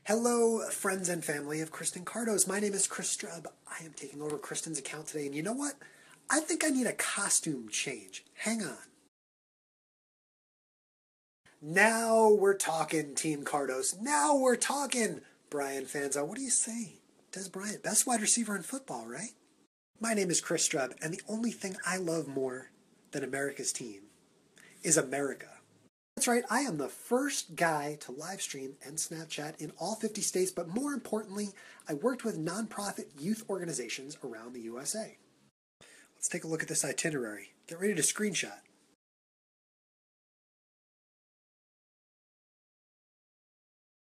Hello, friends and family of Kristen Cardos. My name is Chris Strub. I am taking over Kristen's account today, and you know what? I think I need a costume change. Hang on. Now we're talking, Team Cardos. Now we're talking, Brian Fanzo. What do you say? Des Bryant, best wide receiver in football, right? My name is Chris Strub, and the only thing I love more than America's team is America. That's right, I am the first guy to live stream and Snapchat in all 50 states, but more importantly, I worked with nonprofit youth organizations around the USA. Let's take a look at this itinerary. Get ready to screenshot.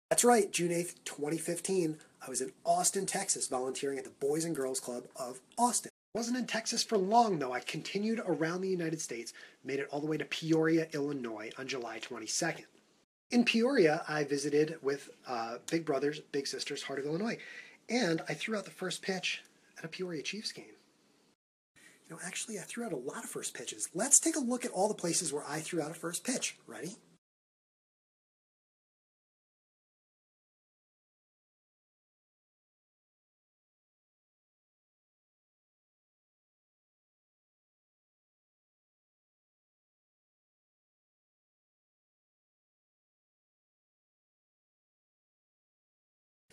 That's right, June 8th, 2015, I was in Austin, Texas, volunteering at the Boys and Girls Club of Austin. I wasn't in Texas for long, though. I continued around the United States, made it all the way to Peoria, Illinois on July 22nd. In Peoria, I visited with Big Brothers, Big Sisters, Heart of Illinois, and I threw out the first pitch at a Peoria Chiefs game. You know, actually, I threw out a lot of first pitches. Let's take a look at all the places where I threw out a first pitch. Ready?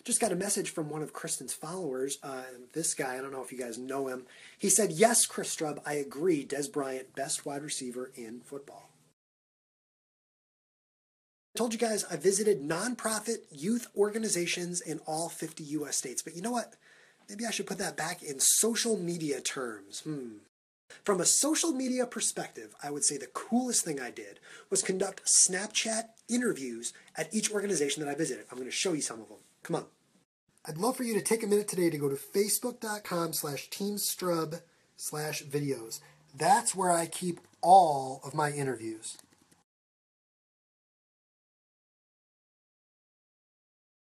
Just got a message from one of Kristen's followers. This guy, I don't know if you guys know him. He said, yes, Chris Strub, I agree. Des Bryant, best wide receiver in football. I told you guys I visited nonprofit youth organizations in all 50 U.S. states. But you know what? Maybe I should put that back in social media terms. From a social media perspective, I would say the coolest thing I did was conduct Snapchat interviews at each organization that I visited. I'm going to show you some of them. Come on. I'd love for you to take a minute today to go to facebook.com/teamstrub/videos. That's where I keep all of my interviews.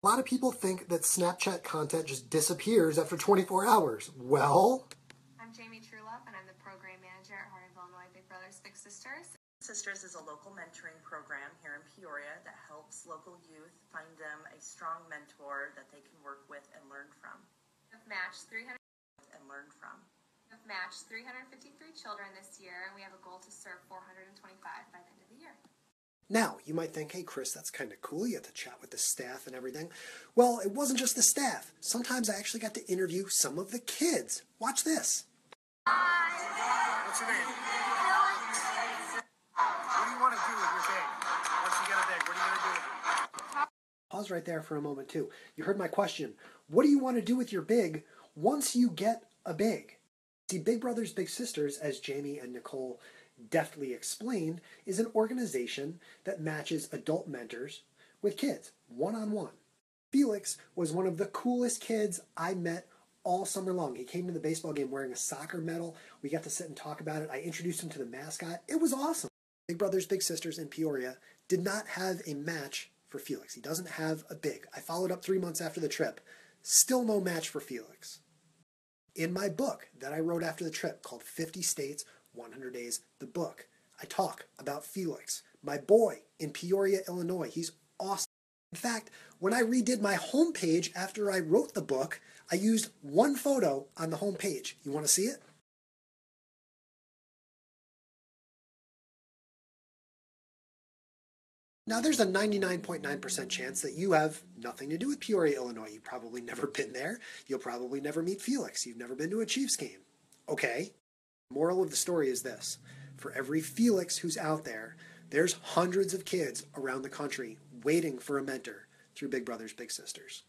A lot of people think that Snapchat content just disappears after 24 hours. Well, I'm Jamie Truelove, and I'm the program manager at Heart of Illinois Big Brothers Big Sisters. Sisters is a local mentoring program here in Peoria that helps local youth find them a strong mentor that they can work with and learn from. We've matched 353 children this year, and we have a goal to serve 425 by the end of the year. Now, you might think, hey, Chris, that's kind of cool. You have to chat with the staff and everything. Well, it wasn't just the staff. Sometimes I actually got to interview some of the kids. Watch this. What's your name? What do you want to do with your big? Once you get a big, what are you going to do with it? Pause right there for a moment, too. You heard my question. What do you want to do with your big once you get a big? See, Big Brothers Big Sisters, as Jamie and Nicole deftly explained, is an organization that matches adult mentors with kids, one-on-one. Felix was one of the coolest kids I met all summer long. He came to the baseball game wearing a soccer medal. We got to sit and talk about it. I introduced him to the mascot. It was awesome. Big Brothers Big Sisters in Peoria did not have a match for Felix. He doesn't have a big. I followed up 3 months after the trip. Still no match for Felix. In my book that I wrote after the trip called 50 States, 100 Days, the book, I talk about Felix, my boy in Peoria, Illinois. He's awesome. In fact, when I redid my homepage after I wrote the book, I used one photo on the homepage. You want to see it? Now, there's a 99.9% chance that you have nothing to do with Peoria, Illinois. You've probably never been there. You'll probably never meet Felix. You've never been to a Chiefs game. Okay. Moral of the story is this. For every Felix who's out there, there's hundreds of kids around the country waiting for a mentor through Big Brothers Big Sisters.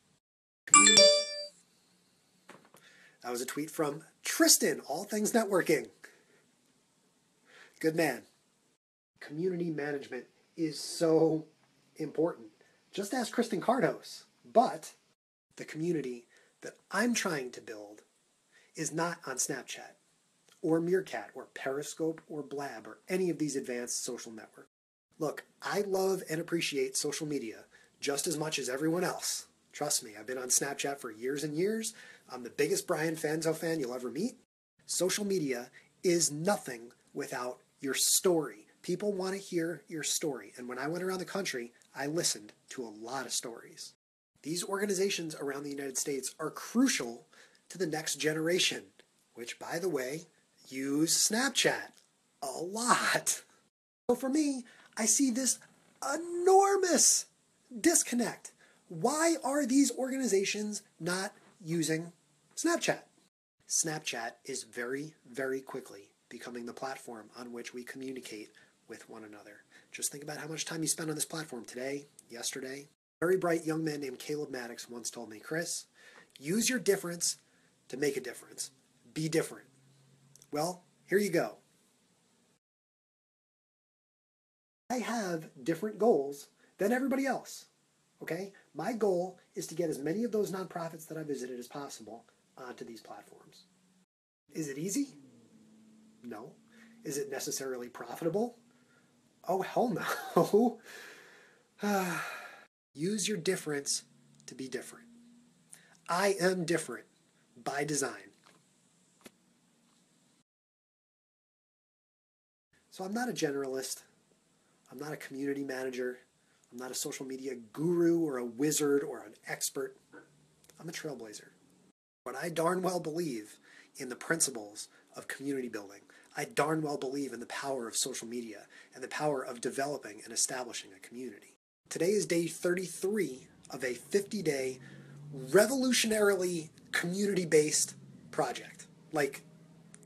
That was a tweet from Tristan, All Things Networking. Good man. Community management is so important. Just ask Kristen Cardos. But the community that I'm trying to build is not on Snapchat or Meerkat or Periscope or Blab or any of these advanced social networks. Look, I love and appreciate social media just as much as everyone else. Trust me, I've been on Snapchat for years and years. I'm the biggest Brian Fanzo fan you'll ever meet. Social media is nothing without your story. People want to hear your story. And when I went around the country, I listened to a lot of stories. These organizations around the United States are crucial to the next generation, which, by the way, use Snapchat a lot. So for me, I see this enormous disconnect. Why are these organizations not using Snapchat? Snapchat is very, very quickly becoming the platform on which we communicate with one another. Just think about how much time you spend on this platform today, yesterday. A very bright young man named Caleb Maddox once told me, Chris, use your difference to make a difference. Be different. Well, here you go. I have different goals than everybody else. Okay? My goal is to get as many of those nonprofits that I visited as possible onto these platforms. Is it easy? No. Is it necessarily profitable? Oh, hell no. Use your difference to be different. I am different by design. So I'm not a generalist. I'm not a community manager. I'm not a social media guru or a wizard or an expert. I'm a trailblazer. But I darn well believe in the principles of community building. I darn well believe in the power of social media and the power of developing and establishing a community. Today is day 33 of a 50-day revolutionarily community-based project. Like,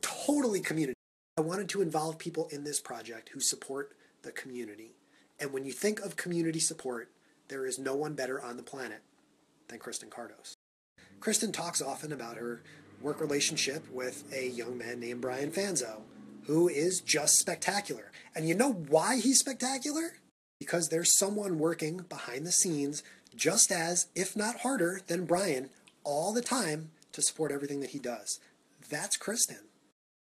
totally community. I wanted to involve people in this project who support the community. And when you think of community support, there is no one better on the planet than Kristen Cardos. Kristen talks often about her work relationship with a young man named Brian Fanzo, who is just spectacular. And you know why he's spectacular? Because there's someone working behind the scenes just as, if not harder, than Brian all the time to support everything that he does. That's Kristen.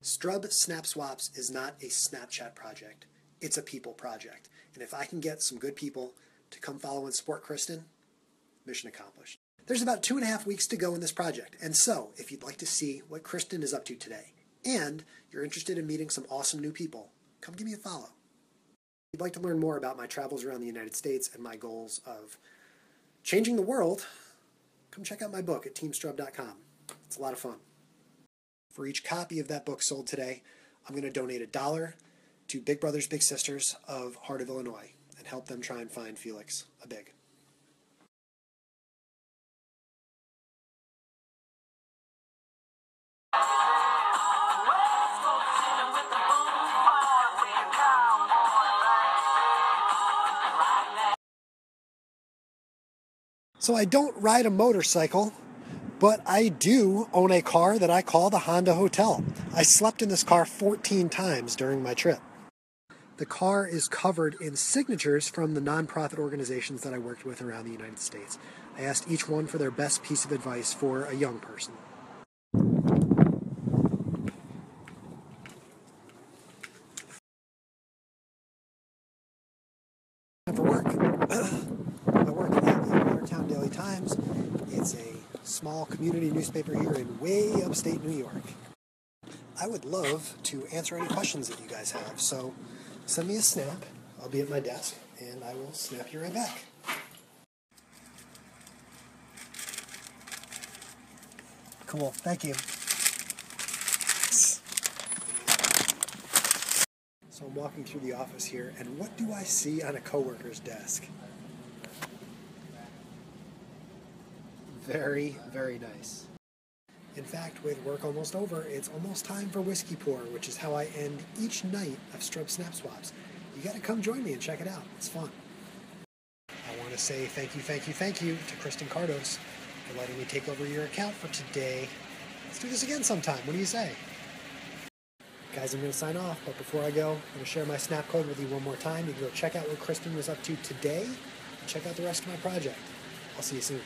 Strub Snap Swaps is not a Snapchat project. It's a people project. And if I can get some good people to come follow and support Kristen, mission accomplished. There's about 2.5 weeks to go in this project. And so, if you'd like to see what Kristen is up to today, and you're interested in meeting some awesome new people, come give me a follow. If you'd like to learn more about my travels around the United States and my goals of changing the world, come check out my book at teamstrub.com. It's a lot of fun. For each copy of that book sold today, I'm going to donate $1 to Big Brothers Big Sisters of Heart of Illinois and help them try and find Felix a big. So I don't ride a motorcycle, but I do own a car that I call the Honda Hotel. I slept in this car 14 times during my trip. The car is covered in signatures from the nonprofit organizations that I worked with around the United States. I asked each one for their best piece of advice for a young person. For work. I work at the Watertown Daily Times. It's a small community newspaper here in way upstate New York. I would love to answer any questions that you guys have, so send me a snap. I'll be at my desk, and I will snap you right back. Cool, thank you. So I'm walking through the office here, and what do I see on a coworker's desk? Very, very nice. In fact, with work almost over, it's almost time for whiskey pour, which is how I end each night of Strub Snap Swaps. You gotta come join me and check it out. It's fun. I want to say thank you to Kristen Cardos for letting me take over your account for today. Let's do this again sometime. What do you say? Guys, I'm going to sign off, but before I go, I'm going to share my snap code with you one more time. You can go check out what Kristen was up to today and check out the rest of my project. I'll see you soon.